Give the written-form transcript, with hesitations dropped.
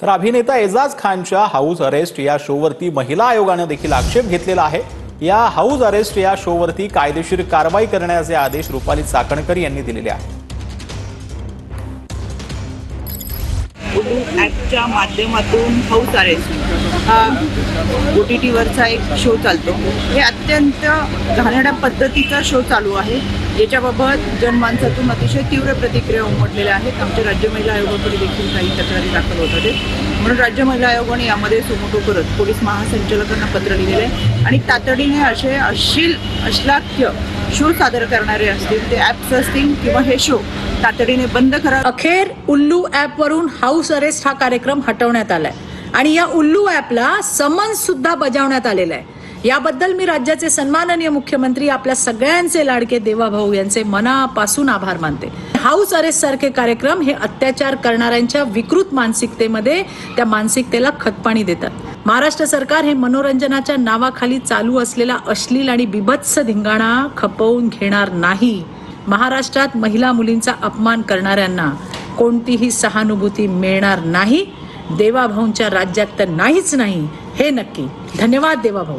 तर अभिनेता एजाज खानच्या हाऊस अरेस्ट या शोवरती महिला आयोगाने देखील आक्षेप घेतलेला आहे। या हाऊस अरेस्ट या शोवरती कायदेशीर कारवाई करण्याचे आदेश रुपाली चाकणकर यांनी दिलेले आहेत। उल्लू ॲपच्या माध्यमातून हाऊस अरेस्ट हा OTT वरचा एक शो चालतो। हे अत्यंत घाणेरड्या पद्धतीचा शो चालू आहे, याच्याबाबत जनमानसातून अतिशय तीव्र प्रतिक्रिया उमटलेल्या आहेत। आमच्या राज्य महिला आयोगाकडे देखील काही तक्रारी दाखल होत होते, म्हणून राज्य महिला आयोगाने यामध्ये सुमोटो करत पोलीस महासंचालकांना पत्र लिहिलेले आहे आणि तातडीने असे अश्लील शो सादर करणारे असतील, ते ॲप्स असतील किंवा हे शो तातडीने बंद करा। अखेर उल्लू ॲपवरून हाऊस अरेस्ट हा कार्यक्रम हटवण्यात आलाय आणि या उल्लू ॲपला समन्स सुद्धा बजावण्यात आलेला आहे। याबद्दल मी राज्याचे सन्माननीय मुख्यमंत्री आपल्या सगळ्यांचे लाडके देवाभाऊ यांचे मनापासून आभार मानते। हाऊस अरेस्ट सारखे कार्यक्रम हे अत्याचार करणाऱ्यांच्या विकृत मानसिकतेमध्ये त्या मानसिकतेला खतपाणी देतात। महाराष्ट्र सरकार हे मनोरंजनाच्या नावाखाली चालू असलेला अश्लील आणि बिभत्स धिंगाणा खपवून घेणार नाही। महाराष्ट्रात महिला मुलींचा अपमान करणाऱ्यांना कोणतीही सहानुभूती मिळणार नाही। देवाभाऊंच्या राज्यात तर नाहीच नाही, हे नक्की। धन्यवाद देवाभाऊ।